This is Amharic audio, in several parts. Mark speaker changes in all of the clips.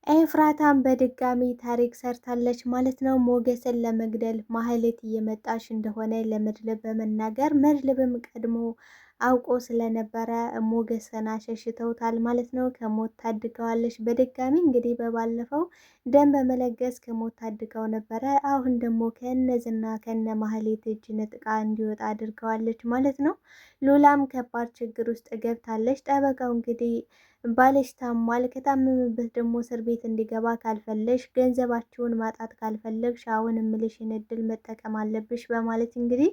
Speaker 1: ኤፍራታም በድጋሚ ታሪክ ሰርታለች ማለት ነው። ሞገስን ለመግደል ማህሌት እየመጣች እንደሆነ ለመድብል በመናገር መድብልም ቀድሞ አውቆ ስለነበረ ሞገስን አሸሽተውታል ማለት ነው። ከሞት ታድገዋለች። በድጋሚ እንግዲህ በባለፈው ደም በመለገስ ከሞት ታድገው ነበረ። አሁን ደግሞ ከነዝና ከነ ማህሌት እጅ ነጥቃ እንዲወጣ አድርገዋለች ማለት ነው። ሉላም ከባድ ችግር ውስጥ ገብታለች። ጠበቃው እንግዲህ ባልሽ ታሟል፣ ከታመመበት ደግሞ እስር ቤት እንዲገባ ካልፈለሽ፣ ገንዘባችሁን ማጣት ካልፈለግሽ አሁን እምልሽን እድል መጠቀም አለብሽ በማለት እንግዲህ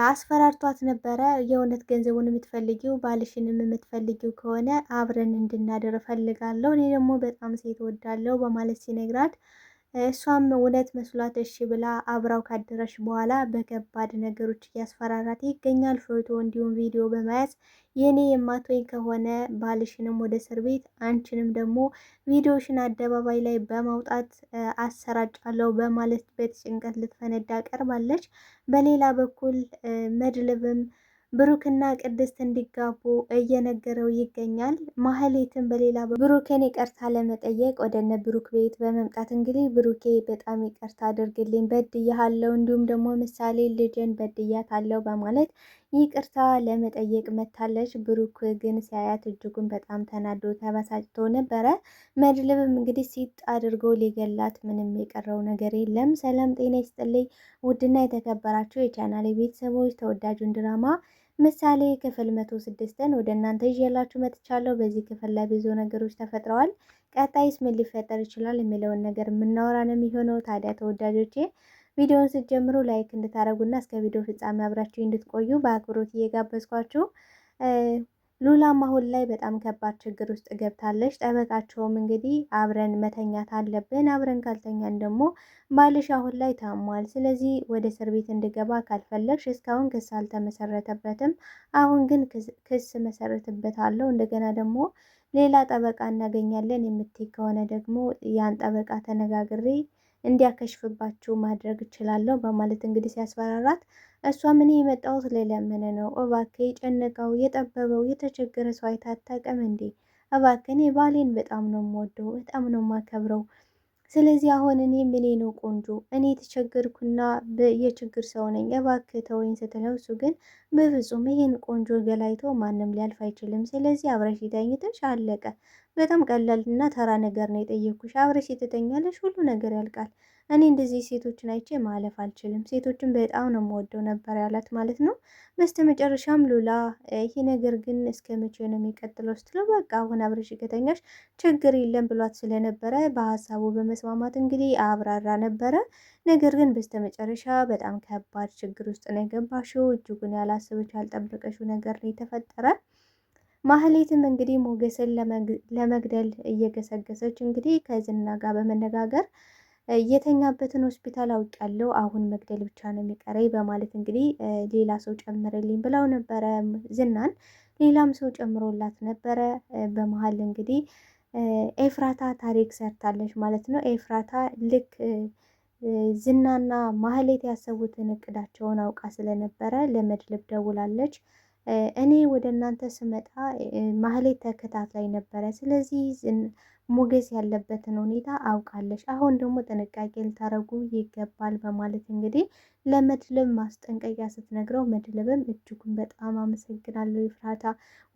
Speaker 1: አስፈራርቷት ነበረ። የእውነት ገንዘቡን የምትፈልጊው ባልሽንም የምትፈልጊው ከሆነ አብረን እንድናደር እፈልጋለሁ፣ እኔ ደግሞ በጣም ሴት ወዳለሁ በማለት ሲነግራት እሷም እውነት መስሏት እሺ ብላ አብራው ካደረሽ በኋላ በከባድ ነገሮች እያስፈራራት ይገኛል። ፎቶ እንዲሁም ቪዲዮ በመያዝ የኔ የማትወኝ ከሆነ ባልሽንም ወደ እስር ቤት አንቺንም ደግሞ ቪዲዮሽን አደባባይ ላይ በማውጣት አሰራጫለሁ በማለት በጭንቀት ልትፈነዳ ቀርባለች። በሌላ በኩል መድብልም ብሩክና ቅድስት እንዲጋቡ እየነገረው ይገኛል። ማህሌትን በሌላ ብሩክን ይቅርታ ለመጠየቅ ወደነ ብሩክ ቤት በመምጣት እንግዲህ ብሩኬ በጣም ይቅርታ አድርግልኝ በድያለሁ፣ እንዲሁም ደግሞ ምሳሌ ልጅን በድያታለሁ በማለት ይቅርታ ለመጠየቅ መታለች። ብሩክ ግን ሲያያት እጅጉን በጣም ተናዶ ተበሳጭቶ ነበረ። መድብልም እንግዲህ ሲጥ አድርጎ ሊገላት ምንም የቀረው ነገር የለም። ሰላም ጤና ይስጥልኝ ውድና የተከበራችሁ የቻናሌ ቤተሰቦች፣ ተወዳጁን ድራማ ምሳሌ ክፍል 106ን ወደ እናንተ ይዤላችሁ መጥቻለሁ። በዚህ ክፍል ላይ ብዙ ነገሮች ተፈጥረዋል። ቀጣይስ ምን ሊፈጠር ይችላል የሚለውን ነገር የምናወራ ነው የሚሆነው። ታዲያ ተወዳጆቼ ቪዲዮውን ስትጀምሩ ላይክ እንድታደርጉና እስከ ቪዲዮ ፍጻሜ አብራችሁ እንድትቆዩ በአክብሮት እየጋበዝኳችሁ ሉላም አሁን ላይ በጣም ከባድ ችግር ውስጥ ገብታለች። ጠበቃቸውም እንግዲህ አብረን መተኛት አለብን፣ አብረን ካልተኛን ደግሞ ባልሽ አሁን ላይ ታሟል፣ ስለዚህ ወደ እስር ቤት እንድገባ ካልፈለግሽ እስካሁን ክስ አልተመሰረተበትም፣ አሁን ግን ክስ መሰረትበታለሁ፣ እንደገና ደግሞ ሌላ ጠበቃ እናገኛለን የምትይ ከሆነ ደግሞ ያን ጠበቃ ተነጋግሬ እንዲያከሽፍባችሁ ማድረግ እችላለሁ በማለት እንግዲህ ሲያስፈራራት እሷ ምን የመጣሁት ለለመነ ነው፣ እባክህ የጨነቀው የጠበበው የተቸገረ ሰው አይታ አታውቅም እንዴ? እባክህ እኔ ባሌን በጣም ነው የምወደው፣ በጣም ነው የማከብረው። ስለዚህ አሁን እኔ ምን ነው ቆንጆ፣ እኔ የተቸገርኩና የችግር ሰው ነኝ፣ እባክህ ተወኝ ስትለው እሱ ግን በፍጹም ይሄን ቆንጆ ገላይቶ ማንም ሊያልፍ አይችልም፣ ስለዚህ አብረሽ ተኝተሽ አለቀ። በጣም ቀላል እና ተራ ነገር ነው የጠየኩሽ፣ አብረሽ ትተኛለሽ፣ ሁሉ ነገር ያልቃል። እኔ እንደዚህ ሴቶችን አይቼ ማለፍ አልችልም፣ ሴቶችን በጣም ነው የምወደው ነበር ያላት ማለት ነው። በስተ መጨረሻም ሉላ ይሄ ነገር ግን እስከ መቼ ነው የሚቀጥለው ስትለው በቃ አሁን አብረሽ ከተኛሽ ችግር የለም ብሏት ስለነበረ በሀሳቡ በመስማማት እንግዲህ አብራራ ነበረ። ነገር ግን በስተ መጨረሻ በጣም ከባድ ችግር ውስጥ ነው የገባሽው፣ እጅጉን ያላሰበች ያልጠበቀሽው ነገር ነው የተፈጠረ። ማህሌትም እንግዲህ ሞገስን ለመግደል እየገሰገሰች እንግዲህ ከዝና ጋር በመነጋገር የተኛበትን ሆስፒታል አውቃለሁ፣ አሁን መግደል ብቻ ነው የሚቀረኝ በማለት እንግዲህ ሌላ ሰው ጨምርልኝ ብለው ነበረ ዝናን፣ ሌላም ሰው ጨምሮላት ነበረ። በመሀል እንግዲህ ኤፍራታ ታሪክ ሰርታለች ማለት ነው። ኤፍራታ ልክ ዝናና ማህሌት ያሰቡትን እቅዳቸውን አውቃ ስለነበረ ለመድብል ደውላለች። እኔ ወደ እናንተ ስመጣ ማህሌት ተከታትላይ ነበረ፣ ስለዚህ ሞገስ ያለበትን ሁኔታ አውቃለች፣ አሁን ደግሞ ጥንቃቄ ልታረጉ ይገባል በማለት እንግዲህ ለመድብል ማስጠንቀቂያ ስትነግረው መድብልም እጅጉን በጣም አመሰግናለሁ ኤፍራታ፣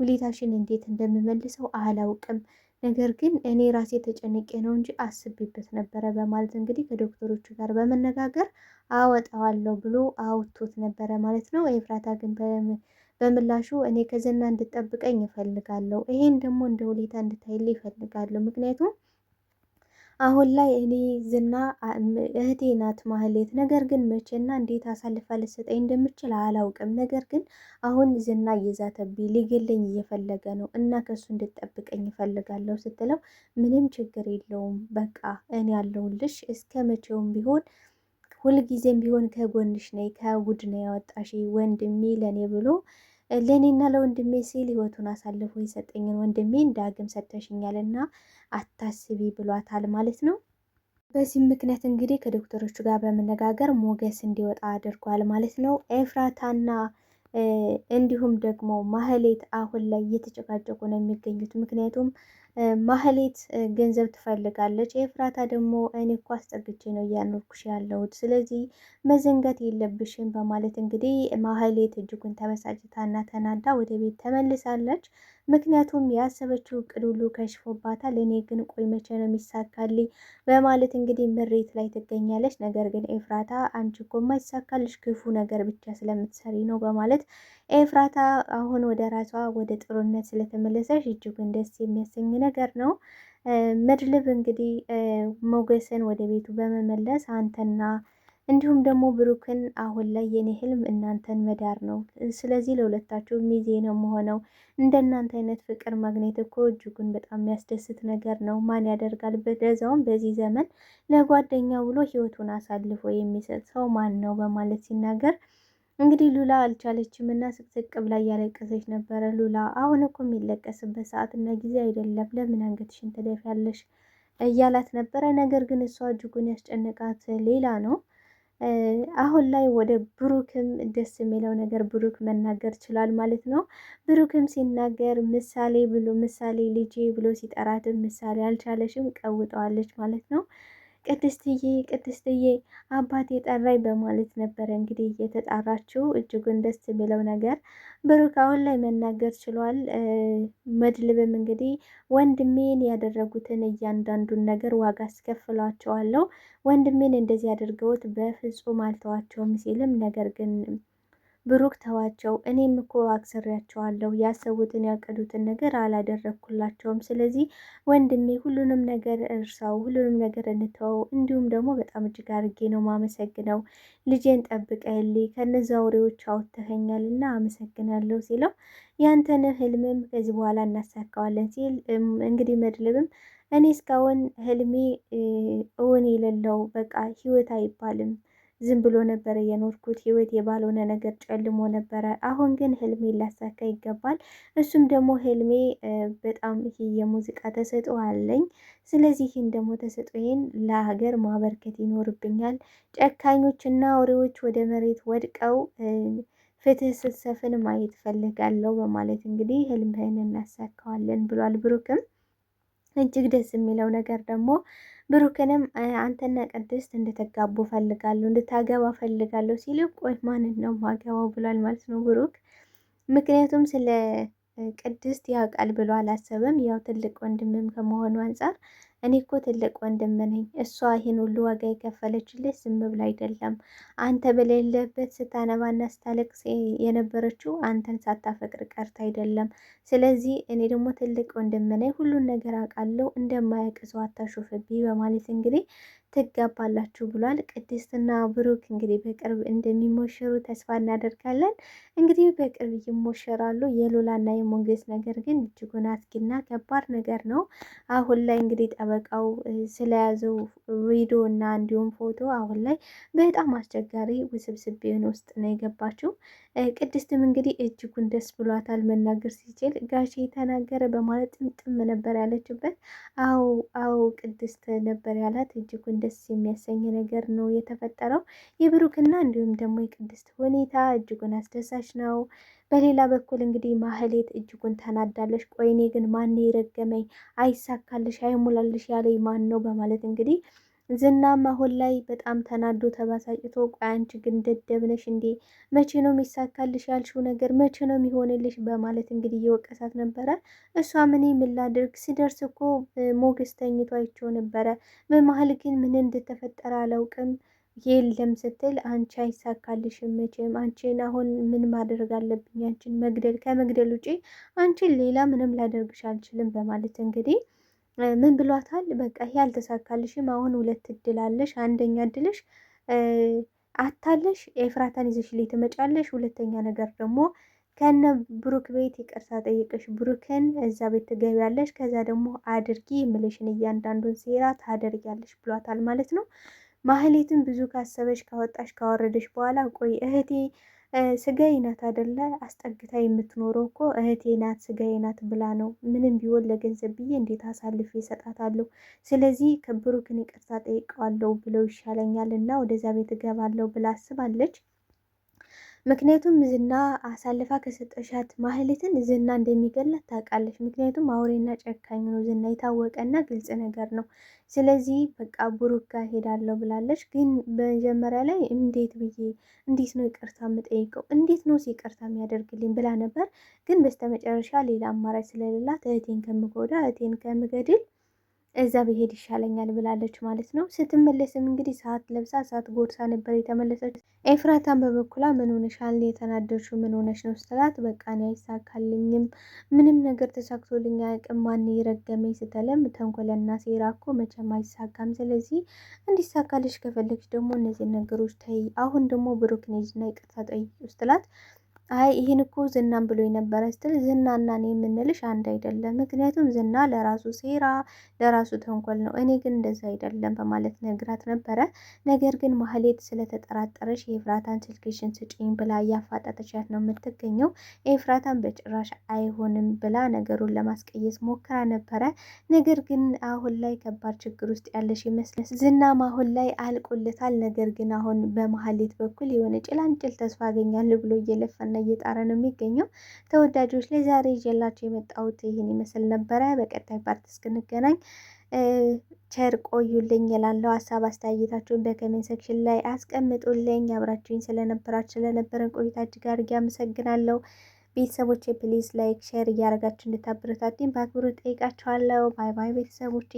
Speaker 1: ውለታሽን እንዴት እንደምመልሰው አላውቅም፣ ነገር ግን እኔ ራሴ ተጨንቄ ነው እንጂ አስቤበት ነበረ በማለት እንግዲህ ከዶክተሮቹ ጋር በመነጋገር አወጣዋለሁ ብሎ አውጥቶት ነበረ ማለት ነው። ኤፍራታ ግን በምላሹ እኔ ከዝና እንድጠብቀኝ እፈልጋለሁ፣ ይሄን ደግሞ እንደ ሁኔታ እንድታይልኝ እፈልጋለሁ፣ ምክንያቱም አሁን ላይ እኔ ዝና እህቴ ናት ማህሌት፣ ነገር ግን መቼና እንዴት አሳልፋ ልትሰጠኝ እንደምችል አላውቅም፣ ነገር ግን አሁን ዝና እየዛተብኝ ሊገለኝ እየፈለገ ነው እና ከሱ እንድጠብቀኝ እፈልጋለሁ ስትለው ምንም ችግር የለውም በቃ እኔ ያለሁልሽ፣ እስከ መቼውም ቢሆን ሁልጊዜም ቢሆን ከጎንሽ ነኝ፣ ከቡድ ነው ያወጣሽ ወንድሜ ለኔ ብሎ ለእኔና ለወንድሜ ሲል ህይወቱን አሳልፎ የሰጠኝን ወንድሜን ዳግም ሰጥተሽኛል እና አታስቢ ብሏታል ማለት ነው። በዚህም ምክንያት እንግዲህ ከዶክተሮቹ ጋር በመነጋገር ሞገስ እንዲወጣ አድርጓል ማለት ነው። ኤፍራታና እንዲሁም ደግሞ ማህሌት አሁን ላይ እየተጨቃጨቁ ነው የሚገኙት። ምክንያቱም ማህሌት ገንዘብ ትፈልጋለች። ኤፍራታ ደግሞ እኔ እኮ አስጠግቼ ነው እያኖርኩሽ ያለሁት ስለዚህ መዘንጋት የለብሽም በማለት እንግዲህ ማህሌት እጅጉን ተበሳጭታና ተናዳ ወደ ቤት ተመልሳለች። ምክንያቱም ያሰበችው እቅድ ሁሉ ከሽፎባታል። እኔ ግን ቆይ መቼ ነው የሚሳካልኝ በማለት እንግዲህ ምሬት ላይ ትገኛለች። ነገር ግን ኤፍራታ አንቺ እኮ የማይሳካልሽ ክፉ ነገር ብቻ ስለምትሰሪ ነው በማለት ኤፍራታ አሁን ወደ ራሷ ወደ ጥሩነት ስለተመለሰች እጅጉን ደስ የሚያሰኝ ነገር ነው። መድብል እንግዲህ ሞገስን ወደ ቤቱ በመመለስ አንተና እንዲሁም ደግሞ ብሩክን አሁን ላይ የኔ ህልም እናንተን መዳር ነው። ስለዚህ ለሁለታችሁ ሚዜ ነው መሆነው። እንደናንተ አይነት ፍቅር ማግኘት እኮ እጅጉን በጣም የሚያስደስት ነገር ነው። ማን ያደርጋል? በገዛውም በዚህ ዘመን ለጓደኛ ብሎ ህይወቱን አሳልፎ የሚሰጥ ሰው ማን ነው? በማለት ሲናገር እንግዲህ ሉላ አልቻለችም እና ስቅስቅ ብላ እያለቀሰች ነበረ። ሉላ አሁን እኮ የሚለቀስበት ሰዓት እና ጊዜ አይደለም፣ ለምን አንገትሽን ትደፊያለሽ እያላት ነበረ። ነገር ግን እሷ እጅጉን ያስጨነቃት ሌላ ነው። አሁን ላይ ወደ ብሩክም ደስ የሚለው ነገር ብሩክ መናገር ችሏል ማለት ነው። ብሩክም ሲናገር ምሳሌ ብሎ ምሳሌ ልጄ ብሎ ሲጠራትም ምሳሌ አልቻለሽም፣ ቀውጠዋለች ማለት ነው። ቅድስትዬ ቅድስትዬ አባቴ ጠራኝ በማለት ነበረ እንግዲህ የተጣራችው። እጅጉን ደስ የሚለው ነገር ብሩክ አሁን ላይ መናገር ችሏል። መድልብም እንግዲህ ወንድሜን ያደረጉትን እያንዳንዱን ነገር ዋጋ አስከፍሏቸዋለሁ፣ ወንድሜን እንደዚህ አድርገውት በፍጹም አልተዋቸውም ሲልም ነገር ግን ብሩክ ተዋቸው፣ እኔም እኮ አክስሬያቸዋለሁ፣ ያሰቡትን ያቀዱትን ነገር አላደረግኩላቸውም። ስለዚህ ወንድሜ ሁሉንም ነገር እርሳው፣ ሁሉንም ነገር እንተው። እንዲሁም ደግሞ በጣም እጅግ አድርጌ ነው ማመሰግነው፣ ልጄን ጠብቀህልኝ ከነዛ አውሬዎች አውጥተኸኛል እና አመሰግናለሁ ሲለው ያንተን ህልምም ከዚህ በኋላ እናሳካዋለን ሲል እንግዲህ መድልብም እኔ እስካሁን ህልሜ እውን የሌለው በቃ ህይወት አይባልም ዝም ብሎ ነበረ የኖርኩት፣ ህይወት የባልሆነ ነገር ጨልሞ ነበረ። አሁን ግን ህልሜ ላሳካ ይገባል። እሱም ደግሞ ህልሜ በጣም ይሄ የሙዚቃ ተሰጥኦ አለኝ። ስለዚህ ይህን ደግሞ ተሰጥኦዬን ለሀገር ማበርከት ይኖርብኛል። ጨካኞችና አውሬዎች ወደ መሬት ወድቀው ፍትህ ስትሰፍን ማየት ፈልጋለሁ በማለት እንግዲህ ህልምህን እናሳካዋለን ብሏል። ብሩክም እጅግ ደስ የሚለው ነገር ደግሞ ብሩክንም አንተና ቅድስት እንድትጋቡ ፈልጋለሁ፣ እንድታገባ ፈልጋለሁ ሲል ቆይ ማንን ነው ማገባው ብሏል ማለት ነው ብሩክ። ምክንያቱም ስለ ቅድስት ያውቃል ብሎ አላሰበም። ያው ትልቅ ወንድምም ከመሆኑ አንጻር እኔ እኮ ትልቅ ወንድም ነኝ፣ እሷ ይህን ሁሉ ዋጋ የከፈለችልህ ዝም ብላ አይደለም፣ አንተ በሌለበት ስታነባና ስታለቅስ የነበረችው አንተን ሳታፈቅር ቀርታ አይደለም። ስለዚህ እኔ ደግሞ ትልቅ ወንድም ነኝ፣ ሁሉን ነገር አውቃለሁ፣ እንደማያውቅ ሰው አታሾፍብኝ በማለት እንግዲህ ትጋባላችሁ ብሏል። ቅድስትና ብሩክ እንግዲህ በቅርብ እንደሚሞሸሩ ተስፋ እናደርጋለን። እንግዲህ በቅርብ ይሞሸራሉ። የሉላና የሞገስ ነገር ግን እጅጉን አስጊና ከባድ ነገር ነው። አሁን ላይ እንግዲህ ጠበቃው ስለያዘው ቪዲዮ እና እንዲሁም ፎቶ አሁን ላይ በጣም አስቸጋሪ ውስብስብ ቢሆን ውስጥ ነው የገባችው። ቅድስትም እንግዲህ እጅጉን ደስ ብሏታል። መናገር ሲችል ጋሼ ተናገረ በማለት ጥምጥም ነበር ያለችበት። አዎ አዎ ቅድስት ነበር ያላት። እጅጉን ደስ የሚያሰኝ ነገር ነው የተፈጠረው። የብሩክና እንዲሁም ደግሞ የቅድስት ሁኔታ እጅጉን አስደሳች ነው። በሌላ በኩል እንግዲህ ማህሌት እጅጉን ተናዳለች። ቆይኔ ግን ማን የረገመኝ አይሳካልሽ አይሞላልሽ ያለኝ ማን ነው በማለት እንግዲህ ዝናም አሁን ላይ በጣም ተናዶ ተባሳጭቶ ቆይ አንቺ ግን ደደብ ነሽ እንዴ? መቼ ነው የሚሳካልሽ ያልሽው ነገር መቼ ነው የሚሆንልሽ? በማለት እንግዲህ እየወቀሳት ነበረ። እሷ ምን ላድርግ ሲደርስ እኮ ሞገስ ተኝቶ አይቼው ነበረ። በመሀል ግን ምን እንደተፈጠረ አላውቅም የለም ስትል አንቺ አይሳካልሽም መቼም። አንቺን አሁን ምን ማድረግ አለብኝ? አንቺን መግደል፣ ከመግደል ውጪ አንቺን ሌላ ምንም ላደርግሽ አልችልም በማለት እንግዲህ ምን ብሏታል? በቃ ይሄ አልተሳካልሽም፣ አሁን ሁለት እድል አለሽ። አንደኛ እድልሽ አታለሽ ኤፍራታን ይዘሽልኝ ትመጫለሽ። ሁለተኛ ነገር ደግሞ ከነ ብሩክ ቤት ይቅርታ ጠይቅሽ ብሩክን እዛ ቤት ትገቢያለሽ። ከዛ ደግሞ አድርጊ የምልሽን እያንዳንዱን ሴራ ታደርጊያለሽ ብሏታል ማለት ነው። ማህሌትን ብዙ ካሰበሽ ካወጣሽ ካወረደሽ በኋላ ቆይ እህቴ ስጋዬ ናት አደለ አስጠግታ የምትኖረው እኮ እህቴ ናት ስጋዬ ናት ብላ ነው። ምንም ቢሆን ለገንዘብ ብዬ እንዴት አሳልፌ እሰጣታለሁ? ስለዚህ ከብሩክን ይቅርታ ጠይቀዋለሁ ብለው ይሻለኛል እና ወደዛ ቤት እገባለሁ ብላ አስባለች። ምክንያቱም ዝና አሳልፋ ከሰጠሻት ማህሌትን ዝና እንደሚገላት ታውቃለች። ምክንያቱም አውሬና ጨካኝ ነው ዝና፣ የታወቀና ግልጽ ነገር ነው። ስለዚህ በቃ ብሩክ ጋር ሄዳለሁ ብላለች። ግን በመጀመሪያ ላይ እንዴት ነው ይቅርታ የምጠይቀው? እንዴት ነው ይቅርታ የሚያደርግልኝ ብላ ነበር። ግን በስተመጨረሻ ሌላ አማራጭ ስለሌላት እህቴን ከምጎዳ እህቴን ከምገድል እዛ ብሄድ ይሻለኛል ብላለች ማለት ነው። ስትመለስም እንግዲህ ሰዓት ለብሳ ሰዓት ጎርሳ ነበር የተመለሰች። ኤፍራታን በበኩላ ምን ሆነሻል? የተናደድሽው ምን ሆነሽ ነው ስትላት፣ በቃ እኔ አይሳካልኝም፣ ምንም ነገር ተሳክቶልኝ አያውቅም፣ ማን የረገመኝ ስትለም፣ ተንኮለና ሴራ እኮ መቼም አይሳካም። ስለዚህ እንዲሳካልሽ ከፈለግሽ ደግሞ እነዚህን ነገሮች ተይ። አሁን ደግሞ ብሩክን ሂጂና ይቅርታ ጠይቂው ስትላት፣ አይ ይህን እኮ ዝናን ብሎ የነበረ ስትል፣ ዝናና እኔ የምንልሽ አንድ አይደለም። ምክንያቱም ዝና ለራሱ ሴራ ለራሱ ተንኮል ነው፣ እኔ ግን እንደዛ አይደለም በማለት ነግራት ነበረ። ነገር ግን ማህሌት ስለተጠራጠረች የኤፍራታን ስልክሽን ስጪኝ ብላ እያፋጠጠቻት ነው የምትገኘው። ኤፍራታን በጭራሽ አይሆንም ብላ ነገሩን ለማስቀየስ ሞክራ ነበረ። ነገር ግን አሁን ላይ ከባድ ችግር ውስጥ ያለሽ ይመስላል። ዝናም አሁን ላይ አልቆለታል። ነገር ግን አሁን በማህሌት በኩል የሆነ ጭላንጭል ተስፋ አገኛለሁ ብሎ እየለፈና እየጣረ ነው የሚገኘው። ተወዳጆች ላይ ዛሬ ይዤላችሁ የመጣሁት ይህን ይመስል ነበረ። በቀጣይ ፓርት እስክንገናኝ ቸር ቆዩልኝ እላለሁ። ሀሳብ አስተያየታችሁን በኮሜንት ሴክሽን ላይ አስቀምጡልኝ። አብራችሁኝ ስለነበረን ቆይታ እጅግ አድርጌ አመሰግናለሁ። ቤተሰቦቼ ፕሊዝ ላይክ ሼር እያደረጋችሁ እንድታበረታቱኝ በአክብሮት ጠይቃችኋለሁ። ባይ ባይ ቤተሰቦች።